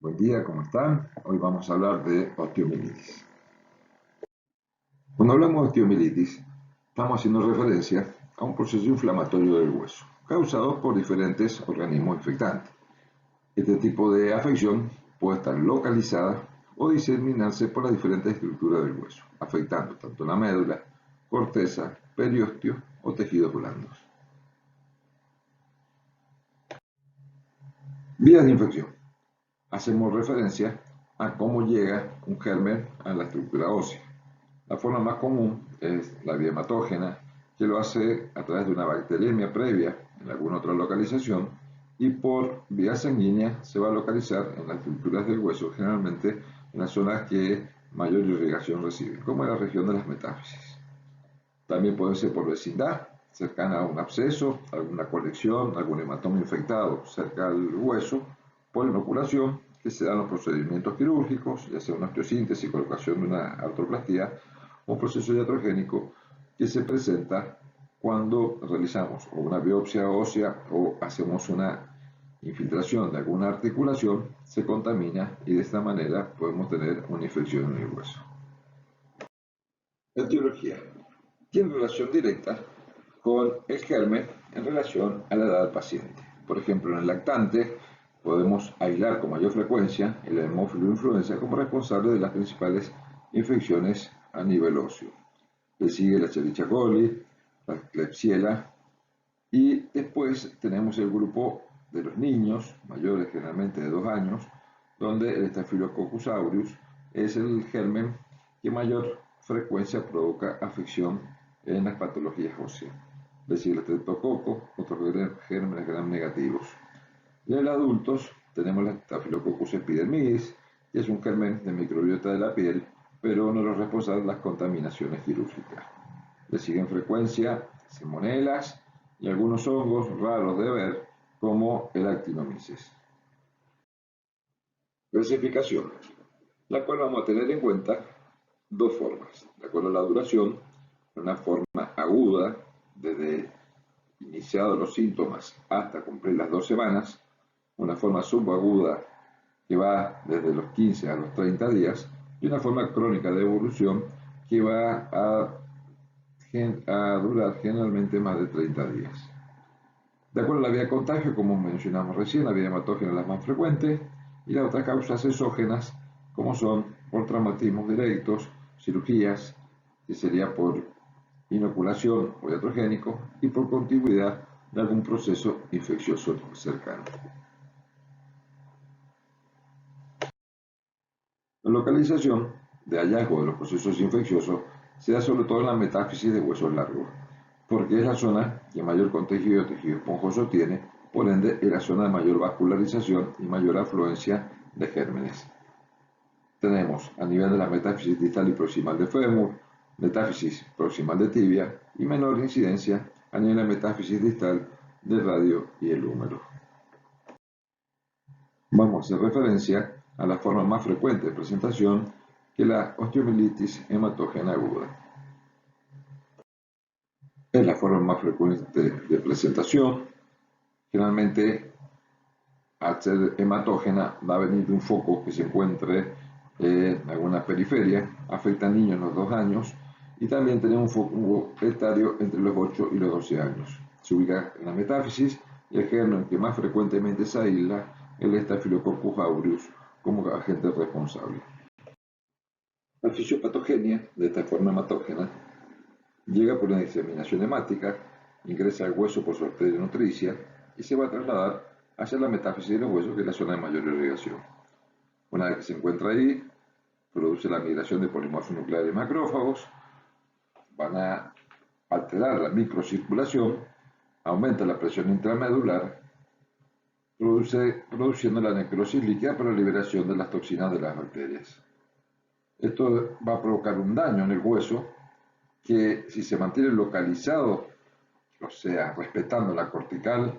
Buen día, ¿cómo están? Hoy vamos a hablar de osteomielitis. Cuando hablamos de osteomielitis, estamos haciendo referencia a un proceso inflamatorio del hueso, causado por diferentes organismos infectantes. Este tipo de afección puede estar localizada o diseminarse por las diferentes estructuras del hueso, afectando tanto la médula, corteza, periósteo o tejidos blandos. Vías de infección. Hacemos referencia a cómo llega un germen a la estructura ósea. La forma más común es la vía hematógena, que lo hace a través de una bacteriemia previa en alguna otra localización, y por vía sanguínea se va a localizar en las estructuras del hueso, generalmente en las zonas que mayor irrigación reciben, como en la región de las metáfisis. También puede ser por vecindad, cercana a un absceso, alguna colección, algún hematoma infectado cerca del hueso, por inoculación, que se dan los procedimientos quirúrgicos, ya sea una osteosíntesis, colocación de una artroplastía, o un proceso iatrogénico que se presenta cuando realizamos o una biopsia ósea o hacemos una infiltración de alguna articulación, se contamina y de esta manera podemos tener una infección en el hueso. Etiología. Tiene relación directa con el germen en relación a la edad del paciente. Por ejemplo, en el lactante podemos aislar con mayor frecuencia el hemófilo influenza como responsable de las principales infecciones a nivel óseo. Le sigue la Escherichia coli, la Klebsiella, y después tenemos el grupo de los niños, mayores generalmente de 2 años, donde el Staphylococcus aureus es el germen que mayor frecuencia provoca afección en las patologías óseas. Es decir, el estreptococo, otros gérmenes gram negativos. Y en los adultos tenemos la Staphylococcus epidermidis, que es un germen de microbiota de la piel, pero uno de los responsables de las contaminaciones quirúrgicas. Le siguen frecuencia salmonelas y algunos hongos raros de ver, como el actinomyces. Clasificación, la cual vamos a tener en cuenta dos formas, de acuerdo a la duración, una forma aguda, desde iniciados los síntomas hasta cumplir las 2 semanas, una forma subaguda que va desde los 15 a los 30 días, y una forma crónica de evolución que va a durar generalmente más de 30 días. De acuerdo a la vía de contagio, como mencionamos recién, la vía hematógena es la más frecuente, y las otras causas exógenas, como son por traumatismos directos, cirugías, que sería por inoculación o iatrogénico, y por contigüidad de algún proceso infeccioso cercano. La localización de hallazgo de los procesos infecciosos se da sobre todo en la metáfisis de huesos largos, porque es la zona que mayor contenido de tejido esponjoso tiene, por ende es la zona de mayor vascularización y mayor afluencia de gérmenes. Tenemos a nivel de la metáfisis distal y proximal de fémur, metáfisis proximal de tibia y menor incidencia a nivel de la metáfisis distal del radio y el húmero. Vamos a hacer referencia a la forma más frecuente de presentación, que es la osteomielitis hematógena aguda. Es la forma más frecuente de presentación. Generalmente, al ser hematógena, va a venir de un foco que se encuentre en alguna periferia, afecta a niños en los 2 años, y también tenemos un foco etario entre los 8 y los 12 años. Se ubica en la metáfisis, y el germen que más frecuentemente se aísla es el Staphylococcus aureus como agente responsable. La fisiopatogenia de esta forma hematógena llega por una diseminación hemática, ingresa al hueso por su arteria nutricia y se va a trasladar hacia la metáfisis de los huesos, que es la zona de mayor irrigación. Una vez que se encuentra ahí, produce la migración de polimorfos nucleares macrófagos, van a alterar la microcirculación, aumenta la presión intramedular, produciendo la necrosis líquida por la liberación de las toxinas de las bacterias. Esto va a provocar un daño en el hueso que, si se mantiene localizado, o sea, respetando la cortical,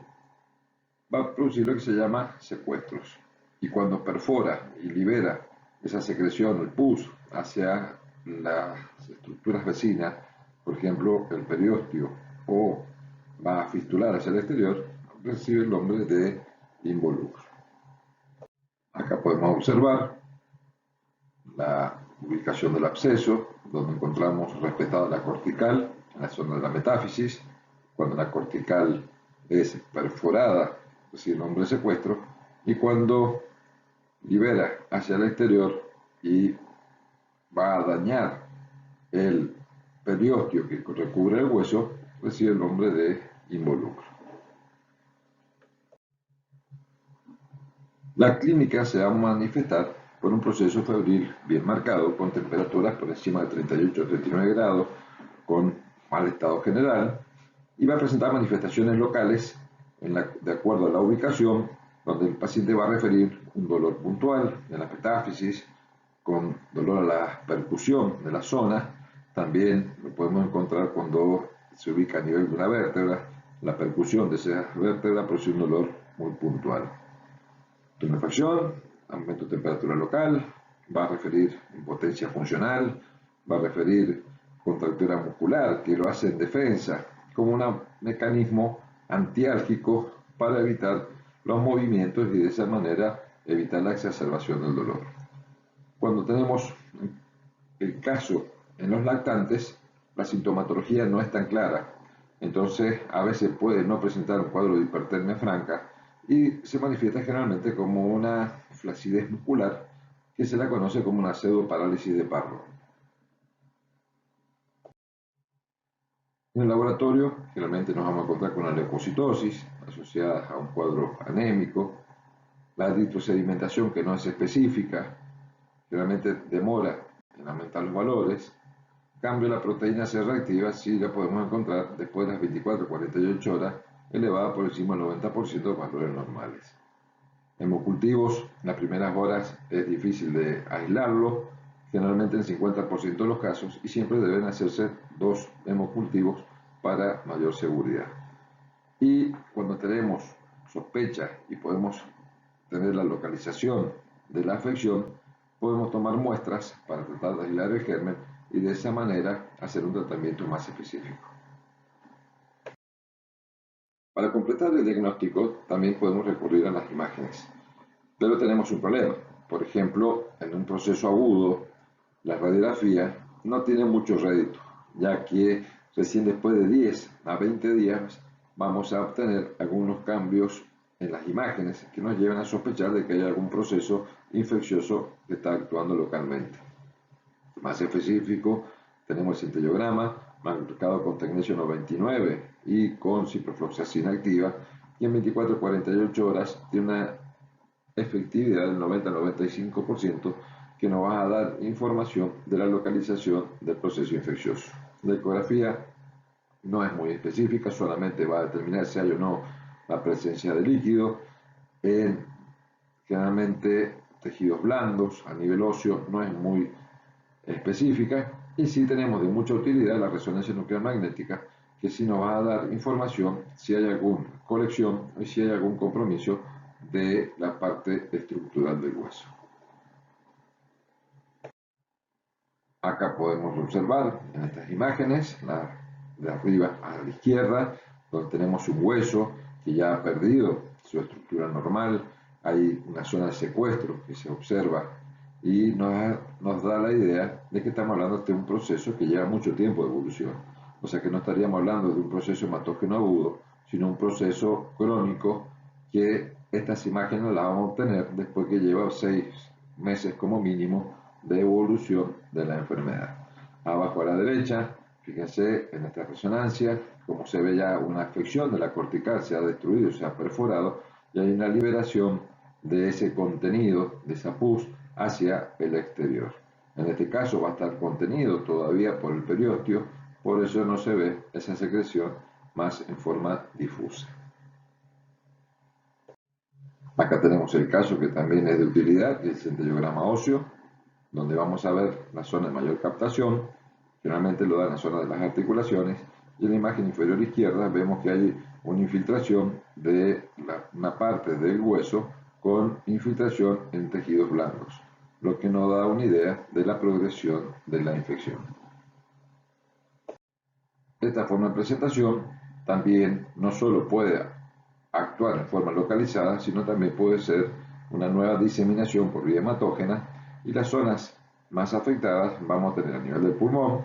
va a producir lo que se llama secuestros. Y cuando perfora y libera esa secreción, el pus, hacia las estructuras vecinas, por ejemplo, el periósteo, o va a fistular hacia el exterior, recibe el nombre de involucro. Acá podemos observar la ubicación del absceso, donde encontramos respetada la cortical, en la zona de la metáfisis, cuando la cortical es perforada, es decir, nombre de secuestro, y cuando libera hacia el exterior y va a dañar el periósteo que recubre el hueso, recibe el nombre de involucro. La clínica se va a manifestar por un proceso febril bien marcado, con temperaturas por encima de 38 o 39 grados, con mal estado general, y va a presentar manifestaciones locales de acuerdo a la ubicación, donde el paciente va a referir un dolor puntual en la metáfisis, con dolor a la percusión de la zona. También lo podemos encontrar cuando se ubica a nivel de una vértebra, la percusión de esa vértebra produce un dolor muy puntual. Tumefacción, aumento de temperatura local, va a referir impotencia funcional, va a referir contractura muscular, que lo hace en defensa, como un mecanismo antiálgico para evitar los movimientos y de esa manera evitar la exacerbación del dolor. Cuando tenemos el caso en los lactantes, la sintomatología no es tan clara, entonces a veces puede no presentar un cuadro de hipertermia franca y se manifiesta generalmente como una flacidez muscular que se la conoce como una pseudoparálisis de Parro. En el laboratorio generalmente nos vamos a encontrar con una leucocitosis asociada a un cuadro anémico, la eritrosedimentación que no es específica, generalmente demora en aumentar los valores. Cambio, la proteína C reactiva sí la podemos encontrar después de las 24 o 48 horas elevada por encima del 90% de valores normales. Hemocultivos, en las primeras horas es difícil de aislarlo, generalmente en 50% de los casos, y siempre deben hacerse 2 hemocultivos para mayor seguridad. Y cuando tenemos sospecha y podemos tener la localización de la afección, podemos tomar muestras para tratar de aislar el germen y de esa manera hacer un tratamiento más específico. Para completar el diagnóstico también podemos recurrir a las imágenes, pero tenemos un problema. Por ejemplo, en un proceso agudo, la radiografía no tiene mucho rédito, ya que recién después de 10 a 20 días vamos a obtener algunos cambios en las imágenes que nos llevan a sospechar de que hay algún proceso infeccioso que está actuando localmente. Más específico, tenemos el centellograma marcado con tecnesio 99 y con ciprofloxacina activa, y en 24 a 48 horas tiene una efectividad del 90-95% que nos va a dar información de la localización del proceso infeccioso. La ecografía no es muy específica, solamente va a determinar si hay o no la presencia de líquido. Generalmente tejidos blandos a nivel óseo no es muy específica, y sí tenemos de mucha utilidad la resonancia nuclear magnética, que sí nos va a dar información si hay alguna colección y si hay algún compromiso de la parte estructural del hueso. Acá podemos observar en estas imágenes, de arriba a la izquierda, donde tenemos un hueso que ya ha perdido su estructura normal, hay una zona de secuestro que se observa y nos da la idea de que estamos hablando de un proceso que lleva mucho tiempo de evolución. O sea que no estaríamos hablando de un proceso hematógeno agudo, sino un proceso crónico que estas imágenes las vamos a obtener después que lleva 6 meses como mínimo de evolución de la enfermedad. Abajo a la derecha, fíjense en esta resonancia, como se ve ya una afección de la cortical, se ha destruido, se ha perforado, y hay una liberación de ese contenido, de esa pus, hacia el exterior. En este caso va a estar contenido todavía por el periósteo, por eso no se ve esa secreción más en forma difusa. Acá tenemos el caso que también es de utilidad, que es el centellograma óseo, donde vamos a ver la zona de mayor captación, generalmente lo da en la zona de las articulaciones, y en la imagen inferior izquierda vemos que hay una infiltración de una parte del hueso con infiltración en tejidos blandos, lo que nos da una idea de la progresión de la infección. Esta forma de presentación también no solo puede actuar en forma localizada, sino también puede ser una nueva diseminación por vía hematógena y las zonas más afectadas vamos a tener a nivel del pulmón,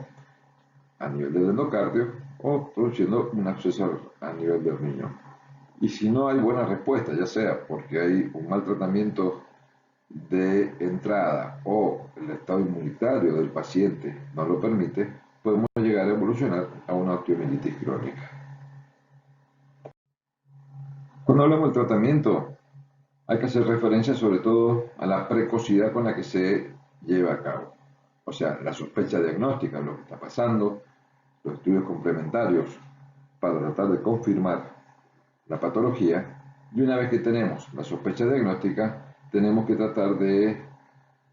a nivel del endocardio o produciendo un absceso a nivel del riñón. Y si no hay buena respuesta, ya sea porque hay un mal tratamiento de entrada o el estado inmunitario del paciente no lo permite, podemos llegar a evolucionar a una osteomielitis crónica. Cuando hablamos del tratamiento, hay que hacer referencia sobre todo a la precocidad con la que se lleva a cabo. O sea, la sospecha diagnóstica de lo que está pasando, los estudios complementarios para tratar de confirmar la patología, y una vez que tenemos la sospecha diagnóstica, tenemos que tratar de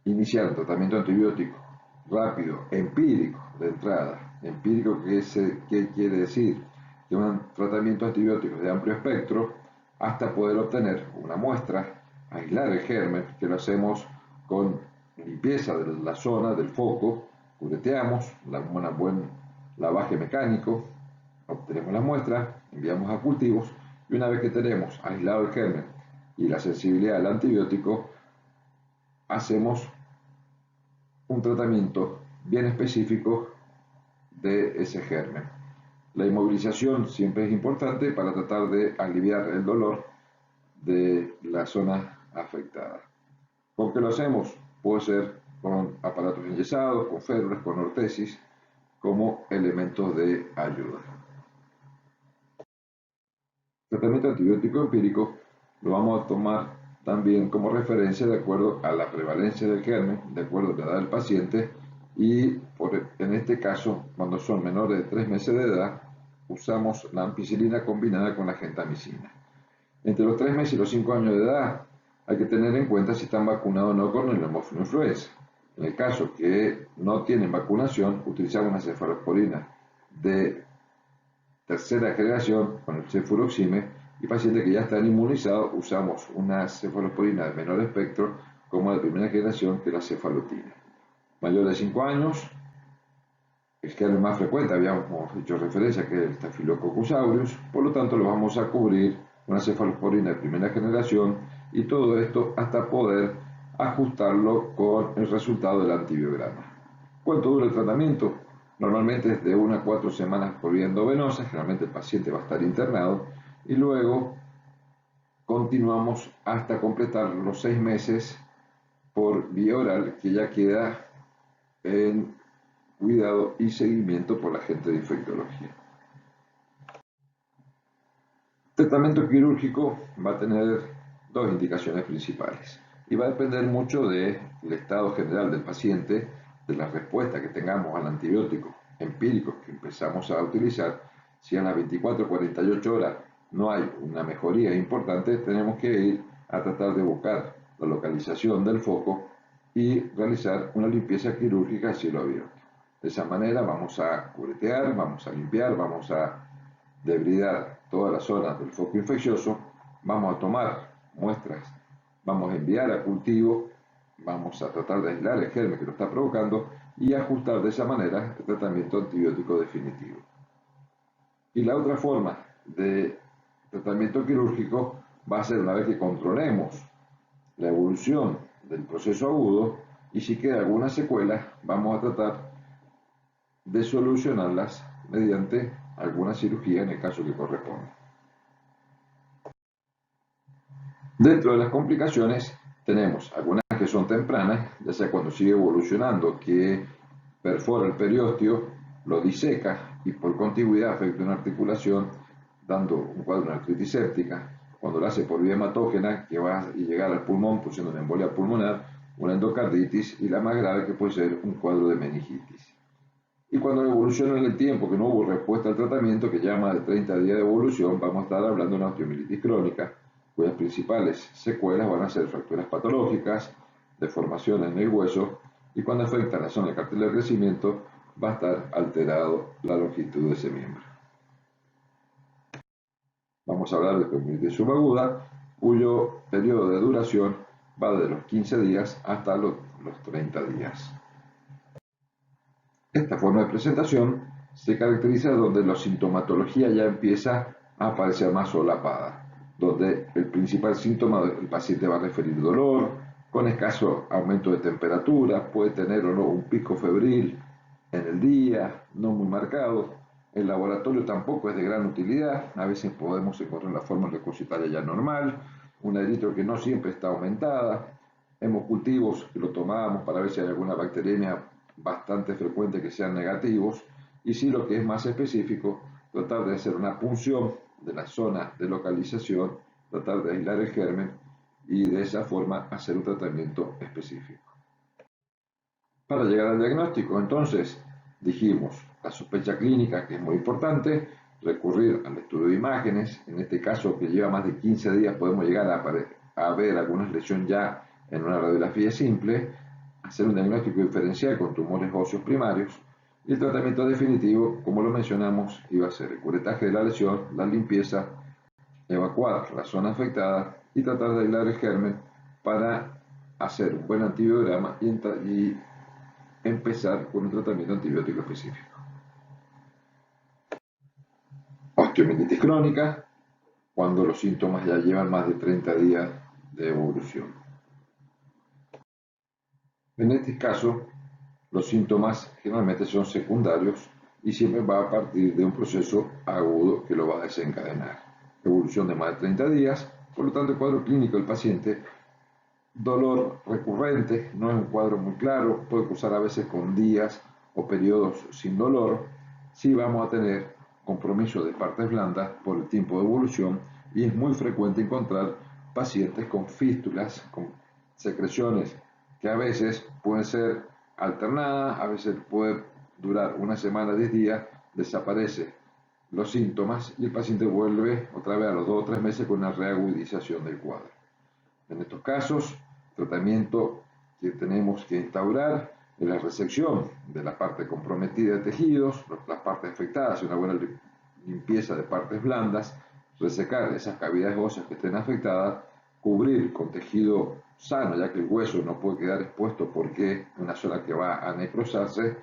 iniciar un tratamiento antibiótico rápido, empírico de entrada. Empírico, ¿qué quiere decir? Que un tratamiento antibiótico de amplio espectro hasta poder obtener una muestra, aislar el germen, que lo hacemos con limpieza de la zona del foco, cureteamos, un buen lavaje mecánico, obtenemos la muestra, enviamos a cultivos y una vez que tenemos aislado el germen y la sensibilidad al antibiótico, hacemos un tratamiento bien específico de ese germen. La inmovilización siempre es importante para tratar de aliviar el dolor de la zona afectada. ¿Con qué lo hacemos? Puede ser con aparatos enyesados, con férulas, con ortesis, como elementos de ayuda. El tratamiento antibiótico empírico lo vamos a tomar también como referencia de acuerdo a la prevalencia del germen, de acuerdo a la edad del paciente y en este caso, cuando son menores de 3 meses de edad, usamos la ampicilina combinada con la gentamicina. Entre los 3 meses y los 5 años de edad hay que tener en cuenta si están vacunados o no con el Haemophilus influenza. En el caso que no tienen vacunación, utilizamos una cefalosporina de tercera generación con el cefuroxime y pacientes que ya están inmunizados usamos una cefalosporina de menor espectro como la primera generación que la cefalotina. Mayor de 5 años, el germen más frecuente, habíamos hecho referencia que es el Staphylococcus aureus, por lo tanto lo vamos a cubrir con una cefalosporina de primera generación y todo esto hasta poder ajustarlo con el resultado del antibiograma. ¿Cuánto dura el tratamiento? Normalmente es de 1 a 4 semanas por vía endovenosa, generalmente el paciente va a estar internado y luego continuamos hasta completar los 6 meses por vía oral que ya queda en cuidado y seguimiento por la gente de infectología. El tratamiento quirúrgico va a tener dos indicaciones principales y va a depender mucho del estado general del paciente, de la respuesta que tengamos al antibiótico empírico que empezamos a utilizar. Si a las 24 o 48 horas no hay una mejoría importante, tenemos que ir a tratar de buscar la localización del foco y realizar una limpieza quirúrgica a cielo abierto. De esa manera vamos a curetear, vamos a limpiar, vamos a debridar toda la zona del foco infeccioso, vamos a tomar muestras, vamos a enviar a cultivo, vamos a tratar de aislar el germen que lo está provocando y ajustar de esa manera el tratamiento antibiótico definitivo. Y la otra forma de tratamiento quirúrgico va a ser una vez que controlemos la evolución del proceso agudo y si queda alguna secuela, vamos a tratar de solucionarlas mediante alguna cirugía en el caso que corresponda. Dentro de las complicaciones tenemos algunas que son tempranas, ya sea cuando sigue evolucionando, que perfora el periósteo, lo diseca y por contigüidad afecta una articulación, dando un cuadro de artritis séptica, cuando lo hace por vía hematógena, que va a llegar al pulmón, produciendo una embolia pulmonar, una endocarditis y la más grave que puede ser un cuadro de meningitis. Y cuando evoluciona en el tiempo, que no hubo respuesta al tratamiento, que ya más de 30 días de evolución, vamos a estar hablando de una osteomielitis crónica, cuyas principales secuelas van a ser fracturas patológicas, deformaciones en el hueso, y cuando afecta la zona del cartil de crecimiento, va a estar alterado la longitud de ese miembro. Vamos a hablar de osteomielitis subaguda, cuyo periodo de duración va de los 15 días hasta los 30 días. Esta forma de presentación se caracteriza donde la sintomatología ya empieza a aparecer más solapada. donde el principal síntoma del paciente va a referir dolor, con escaso aumento de temperatura, puede tener o no un pico febril en el día, no muy marcado. El laboratorio tampoco es de gran utilidad, a veces podemos encontrar la forma leucocitaria ya normal, una eritrocitosis que no siempre está aumentada, hemocultivos que lo tomábamos para ver si hay alguna bacteriemia bastante frecuente que sean negativos, y si lo que es más específico, tratar de hacer una punción de la zona de localización, tratar de aislar el germen y de esa forma hacer un tratamiento específico. Para llegar al diagnóstico, entonces, dijimos la sospecha clínica, que es muy importante, recurrir al estudio de imágenes, en este caso que lleva más de 15 días podemos llegar a ver alguna lesión ya en una radiografía simple, hacer un diagnóstico diferencial con tumores óseos primarios, y el tratamiento definitivo, como lo mencionamos, iba a ser el curetaje de la lesión, la limpieza, evacuar la zona afectada y tratar de aislar el germen para hacer un buen antibiograma y empezar con un tratamiento antibiótico específico. Osteomielitis crónica, cuando los síntomas ya llevan más de 30 días de evolución. En este caso, los síntomas generalmente son secundarios y siempre va a partir de un proceso agudo que lo va a desencadenar. Evolución de más de 30 días, por lo tanto el cuadro clínico del paciente, dolor recurrente, no es un cuadro muy claro, puede cursar a veces con días o periodos sin dolor. Sí vamos a tener compromiso de partes blandas por el tiempo de evolución y es muy frecuente encontrar pacientes con fístulas, con secreciones que a veces pueden ser alternadas, a veces puede durar una semana, 10 días, desaparece los síntomas y el paciente vuelve otra vez a los 2 o 3 meses con una reagudización del cuadro. En estos casos, el tratamiento que tenemos que instaurar es la resección de la parte comprometida de tejidos, las partes afectadas, una buena limpieza de partes blandas, resecar esas cavidades óseas que estén afectadas, cubrir con tejido sano, ya que el hueso no puede quedar expuesto porque es una zona que va a necrosarse,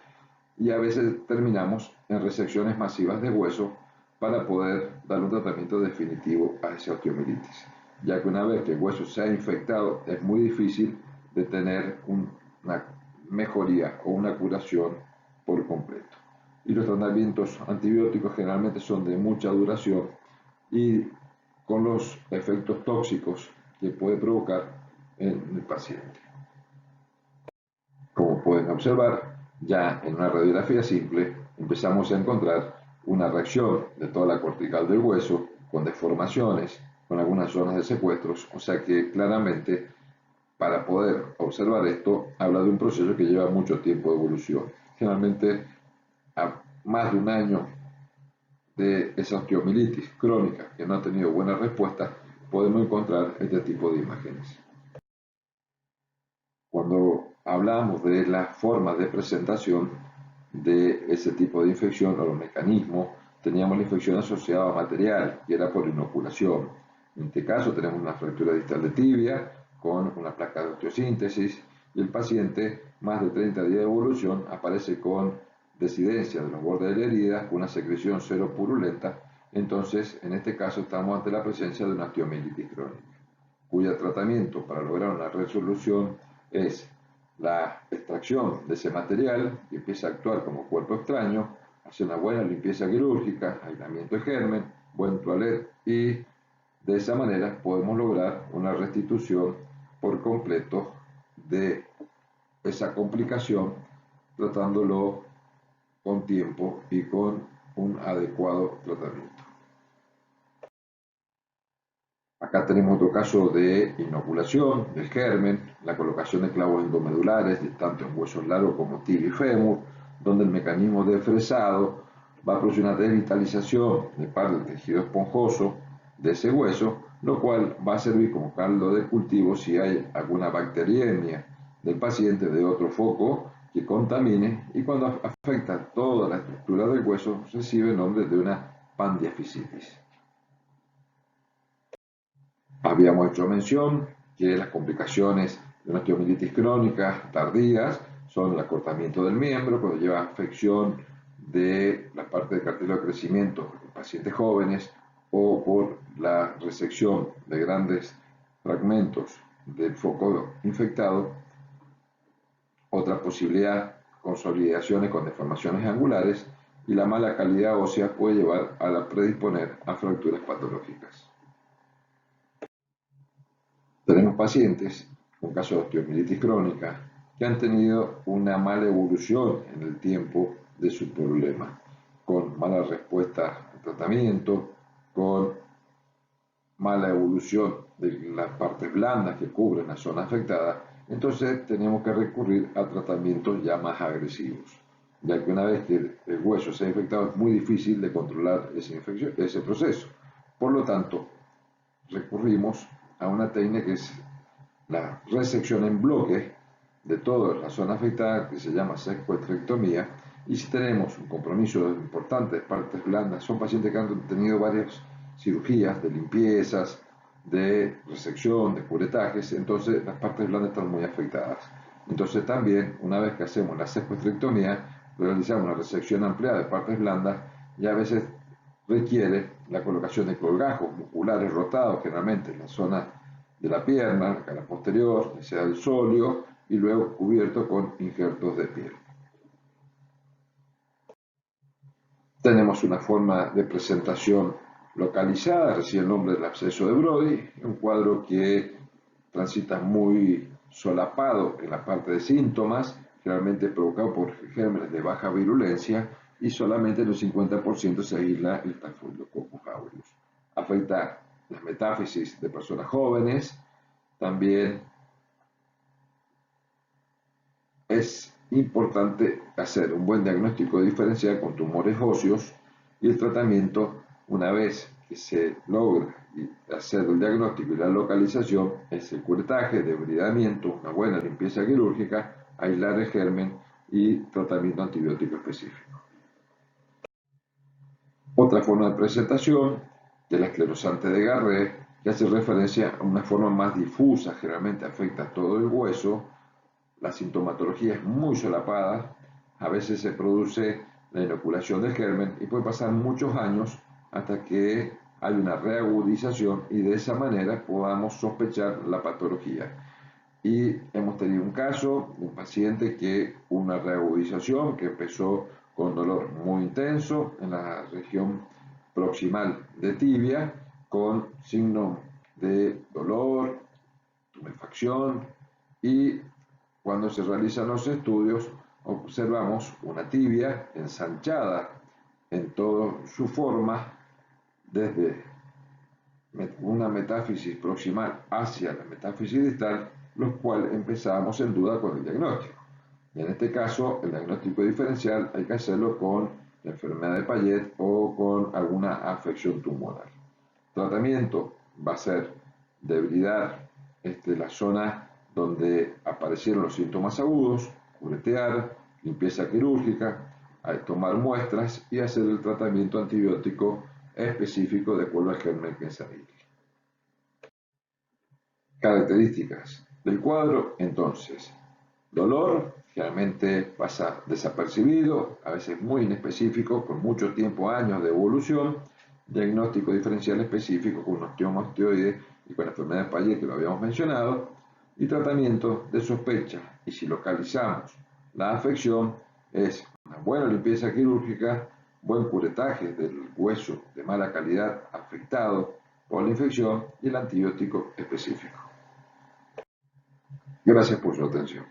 y a veces terminamos en resecciones masivas de hueso para poder dar un tratamiento definitivo a esa osteomielitis, ya que una vez que el hueso se ha infectado es muy difícil de tener una mejoría o una curación por completo. Y los tratamientos antibióticos generalmente son de mucha duración y con los efectos tóxicos que puede provocar en el paciente. Como pueden observar, ya en una radiografía simple empezamos a encontrar una reacción de toda la cortical del hueso con deformaciones, con algunas zonas de secuestros, o sea que claramente para poder observar esto habla de un proceso que lleva mucho tiempo de evolución. Generalmente a más de un año de esa osteomielitis crónica que no ha tenido buena respuesta, podemos encontrar este tipo de imágenes. Cuando hablamos de las formas de presentación de ese tipo de infección o los mecanismos, teníamos la infección asociada a material, que era por inoculación. En este caso tenemos una fractura distal de tibia con una placa de osteosíntesis y el paciente, más de 30 días de evolución, aparece con desidencia de los bordes de la herida, con una secreción cero purulenta. Entonces, en este caso estamos ante la presencia de una osteomielitis crónica, cuyo tratamiento para lograr una resolución es la extracción de ese material que empieza a actuar como cuerpo extraño, hacer una buena limpieza quirúrgica, aislamiento de germen, buen toilet, y de esa manera podemos lograr una restitución por completo de esa complicación, tratándolo con tiempo y con un adecuado tratamiento. Acá tenemos otro caso de inoculación del germen, la colocación de clavos endomedulares, tanto en huesos largos como tibia y fémur, donde el mecanismo de fresado va a producir una revitalización de parte del tejido esponjoso de ese hueso, lo cual va a servir como caldo de cultivo si hay alguna bacteriemia del paciente de otro foco que contamine, y cuando afecta toda la estructura del hueso recibe el nombre de una pandiafisitis. Habíamos hecho mención que las complicaciones de una osteomielitis crónica tardías son el acortamiento del miembro, cuando lleva afección de la parte del cartílago de crecimiento en pacientes jóvenes, o por la resección de grandes fragmentos del foco infectado. Otra posibilidad, consolidaciones con deformaciones angulares, y la mala calidad ósea puede llevar a la predisponer a fracturas patológicas. Tenemos pacientes con casos de osteomielitis crónica que han tenido una mala evolución en el tiempo de su problema, con mala respuesta al tratamiento, con mala evolución de las partes blandas que cubren la zona afectada. Entonces tenemos que recurrir a tratamientos ya más agresivos, ya que una vez que el hueso se ha infectado es muy difícil de controlar ese proceso. Por lo tanto, recurrimos a una técnica que es la resección en bloque de toda la zona afectada, que se llama sexoestrectomía. Y si tenemos un compromiso importante de partes blandas, son pacientes que han tenido varias cirugías de limpiezas, de resección, de curetajes, entonces las partes blandas están muy afectadas. Entonces también, una vez que hacemos la sexoestrectomía, realizamos una resección ampliada de partes blandas y a veces requiere la colocación de colgajos musculares rotados, generalmente en la zona de la pierna, la cara posterior, que sea el sóleo, y luego cubierto con injertos de piel. Tenemos una forma de presentación localizada, recibe el nombre del absceso de Brody, un cuadro que transita muy solapado en la parte de síntomas, generalmente provocado por gérmenes de baja virulencia, y solamente en el 50% se aísla el Staphylococcus aureus. Afecta las metáfisis de personas jóvenes. También es importante hacer un buen diagnóstico diferencial con tumores óseos, y el tratamiento, una vez que se logra hacer el diagnóstico y la localización, es el curetaje, debridamiento, una buena limpieza quirúrgica, aislar el germen y tratamiento antibiótico específico. Otra forma de presentación de la esclerosante de Garré, que hace referencia a una forma más difusa, generalmente afecta a todo el hueso. La sintomatología es muy solapada, a veces se produce la inoculación del germen y puede pasar muchos años hasta que hay una reagudización y de esa manera podamos sospechar la patología. Y hemos tenido un caso de un paciente que una reagudización que empezó con dolor muy intenso en la región proximal de tibia, con signo de dolor, tumefacción, y cuando se realizan los estudios observamos una tibia ensanchada en toda su forma, desde una metáfisis proximal hacia la metáfisis distal, los cuales empezábamos en duda con el diagnóstico. Y en este caso, el diagnóstico diferencial hay que hacerlo con la enfermedad de Payet o con alguna afección tumoral. Tratamiento va a ser debridar la zona donde aparecieron los síntomas agudos, curetear, limpieza quirúrgica, tomar muestras y hacer el tratamiento antibiótico específico de acuerdo al germen que se aísle. Características del cuadro, entonces: dolor, generalmente pasa desapercibido, a veces muy inespecífico, con mucho tiempo, años de evolución. Diagnóstico diferencial específico con un osteoma osteoide y con la enfermedad de Payet, que lo habíamos mencionado, y tratamiento de sospecha. Y si localizamos la afección, es una buena limpieza quirúrgica, buen curetaje del hueso de mala calidad afectado por la infección y el antibiótico específico. Gracias por su atención.